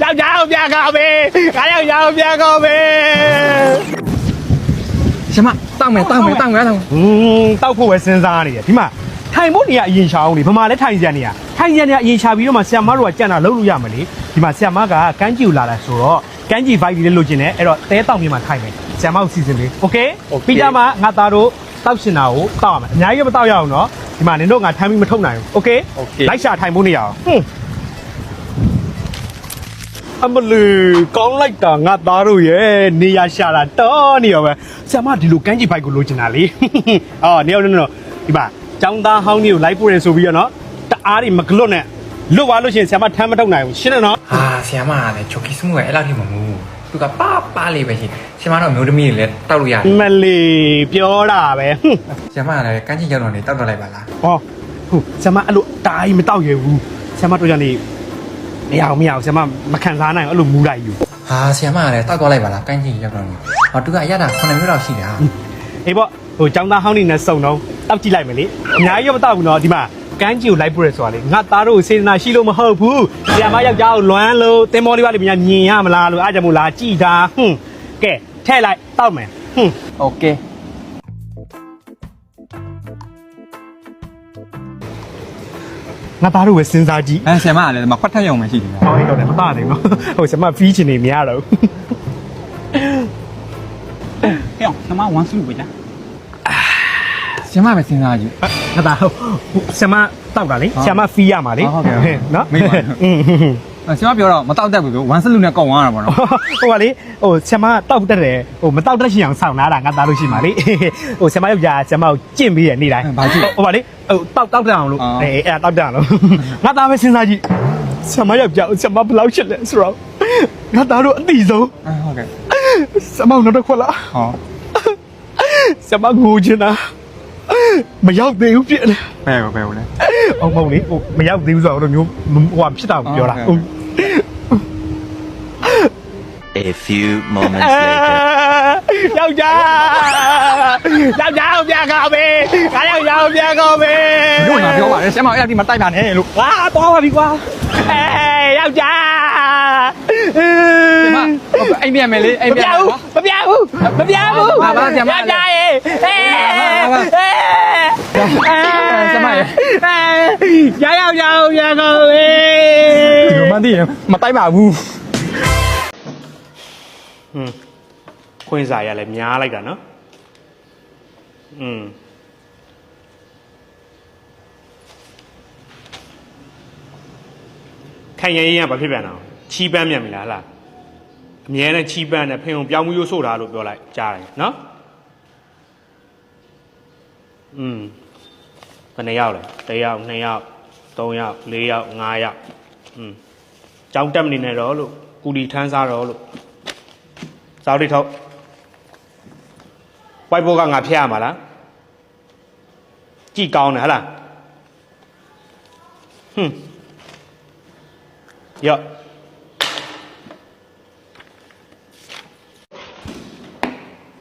က်ျားကိုပြန်ကောင်းပြီငါယောက်ျားကိုပြန်ကောင်းပြီ什么当没当没当没当တောက်ဖို့ပဲစဉ်းစားနေတယ်ဒီမှာထိုင်ဖို့နေရအရင်ချောင်းနေဗမာလည်းထိုင်ကြနေရထိုင်ကြနေရအရင်ချပြီးတော့မှဆရာမတို့ကကြံတာလုပ်လို့ရမလေဒီမှာဆရာမကကန်းကြီးကိုလာတာဆိုတော့ကန်းကြီး vibe လေးလုပ်ခြင်းနဲ့အဲ့တော့တဲတောက်မြေမှာထိုင်မယ်ဆရာမကိုစီစဉ်လေးโอเคပြီးကြမှာငါသားတို့တောက်ရှင်တာကိုတောက်ရမယ်အများကြီးမတောက်ရအောင်နော်ဒီမှာနင်တို့ငါထမ်းပြီးမထုတ်နိုင်ဘူးโอเคလိုက်ရှာထိုင်ဖို့နေရအောင်အမလီကောင်းလိုက်တာငါသားတို့ရဲ့နေရရှာတာတော်နေရောပဲဆရာမဒီလိုကန်းကြီး vibe ကိုလိုချင်တာလေအော်နေရောနေတော့ဒီမှာကျောင်းသားဟောင်းကြီးကိုလိုက်ပို့ရဆိုပြီးတော့နော်တအားတွေမကလွတ်နဲ့လွတ်သွားလို့ရှိရင်ဆရာမထမ်းမထုတ်နိုင်ဘူးရှင်းတယ်နော်ဆရာမလည်းချိုကီစမှုရဲ့အဲ့လောက်ထိမမူသူကပါလေးပဲရှင်ဆရာမတော့မျိုးသမီးတွေလည်းတောက်လို့ရတယ်မလီပြောတာပဲဆရာမလည်းကန်းကြီးရောက်တော့နေတောက်တော့လိုက်ပါလားဟောဟုတ်ဆရာမအဲ့လိုတားကြီးမတောက်ရဘူးဆရာမတို့ကြနေမရအောင်ဆရာမမခံစားနိုင်အဲ့လိုမူလိုက်ယူဆရာမလည်းတောက်တော့လိုက်ပါလားကန်းကြီးရောက်တော့နေဟောသူကအရတာ9မျိုးလောက်ရှိတာအေးပေါ့ဟိုကျောင်းသားဟောင်းနေနဲ့စုံတော့တောက်ကြည့်လိုက်မယ်လေအများကြီးမတောက်ဘူးနော်ဒီမှာကန်းကြီးကိုလိုက်ပို့ရဆိုတာလေငါသားတို့စေတနာရှိလို့မဟုတ်ဘူးဆရာမယောက်ျားကိုလွမ်းလို့တင်မောလေးပါလိမ့်မြင်ရမလားလို့အားကြောင့်မို့လားကြည်တာကဲထဲ့လိုက်တောက်မယ်โอเคငါသားတို့ပဲစဉ်းစားကြည့်ဆရာမလည်းမခွတ်ထက်ရုံပဲရှိတယ်ဟောဟုတ်တယ်မသားနိုင်ဘူးဟိုဆရာမဖီးချင်နေမရတော့ဟဲ့ဆရာမဝမ်းစုပဲလားဆရာမပဲစဉ်းစားကြည့်ငါသားဆရာမတောက်တာလေဆရာမဖီးရမှာလေဟုတ်ကဲ့နော်မိပါဆရာမပြောတော့မတောက်တတ်ဘူးဆိုဝမ်းစလူနဲ့ကောက်ဝမ်းရတာပေါ့နော်ဟိုကလေဟိုဆရာမတောက်တတ်တယ်ဟိုမတောက်တတ်ရှင်အောင်ဆောင်းလာတာငါသားလို့ရှိမှာလေဟိုဆရာမယောက်ျားဆရာမကိုကြင့်ပြီးရနေတိုင်းဟိုကလေဟိုတောက်တတ်အောင်လို့အဲ့တောက်တတ်အောင်လို့ငါသားပဲစဉ်းစားကြည့်ဆရာမယောက်ျားဆရာမဘယ်လောက်ချစ်လဲဆိုတော့ငါသားတို့အတိဆုံးဟုတ်ကဲ့ဆရာမနောက်တော့ခွက်လာဟောဆရာမငိုချင်တာမရောက်သေးဘူးပြည့်တယ်ဘယ်ကိုလဲအောင်မဟုတ်လေဟိုမရောက်သေးဘူးဆိုတော့မျိုးဟိုဖြစ်တာကိုပြောတာA few moments later ယောက်ျားကိုပြန်ကောင်းပြီငါယောက်ျားကိုပြန်ကောင်းပြီတို့ငါပြောပါလေဆရာမအဲ့ဒီမှာတိုက်ပါနဲ့လို့ဟာတော့ပါပြီကွာယောက်ျားဆရာမအိမ်ပြန်မယ်လေအိမ်ပြန်မပြဘူးဟာပါဆရာမယောက်ျားရေဆရာမရေယောက်ျားကိုပြန်ကောင်းပြီဒီမန်တီမတိုက်ပါဘူးခွင့်စာရလဲများလိုက်တာနော်ခိုင်ရင်ရင်ကဘာဖြစ်ပြန်တော့ချီးပန်းမြန်ပြီလားဟလားအမြဲတမ်းချီးပန်းတယ်ဖင်ုံပြောင်းမှုရိုးဆို့တာလို့ပြောလိုက်ကြားတယ်နော်ဘယ်နှယောက်လဲ1ယောက်2ယောက်3ယောက်4ယောက်5ယောက်ကြောင်းတက်မနေနဲ့တော့လို့ကူလီထမ်းစားတော့လို့စောက်တိထုတ်ဝိုက်ဘောကငါဖျက်ရမှာလားကြည်ကောင်းတယ်ဟလားရော့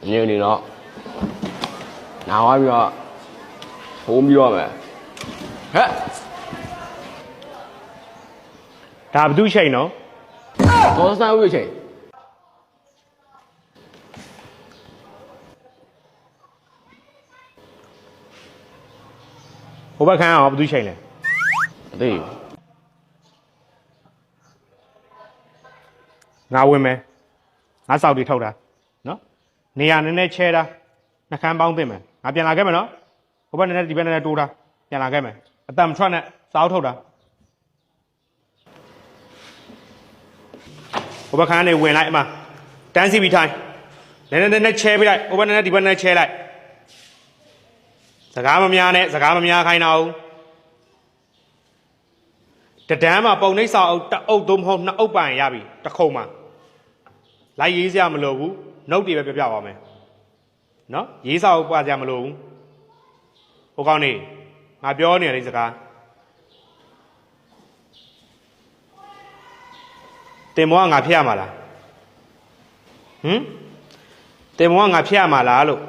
ညနေတော့နာဝါပြီးတော့ဖုံးပြီးတော့မယ်ဟဲ့ဒါဘသူချိန်နော်သောစံဝိချိန်ဟိုဘက်ခန်းအောင်ဘသူချိန်လဲမသိဘူးငါဝင်မယ်ငါစောက်တွေထုတ်တာနော်နေရာနည်းနည်းချဲတာနှခမ်းပေါင်းသိမ့်မယ်ငါပြန်လာခဲ့မယ်နော်ဟိုဘက်နည်းနည်းဒီဘက်နည်းနည်းတိုးတာပြန်လာခဲ့မယ်အတန်မထွက်နဲ့စောက်ထုတ်တာဟိုဘက်ခန်းကနေဝင်လိုက်အမတန်းစီပြီးထိုင်နည်းနည်းချဲပေးလိုက်ဟိုဘက်နည်းနည်းဒီဘက်နည်းချဲလိုက်စကားမများနဲ့စကားမများခိုင်းတော့တဒန်းမှာပုံနှိပ်စာအုပ်တအုပ်သုံးမဟုတ်နှစ်အုပ်ပိုင်ရပြီတစ်ခုံမှာလိုက်ရေးစရာမလိုဘူးနှုတ်တွေပဲပြပါမယ်နော်ရေးစာအုပ်ပါစရာမလိုဘူးဟိုကောင်းနေငါပြောနေတယ်စကားတင်မောကငါဖျက်ရမှာလားတင်မောကငါဖျက်ရမှာလားလို့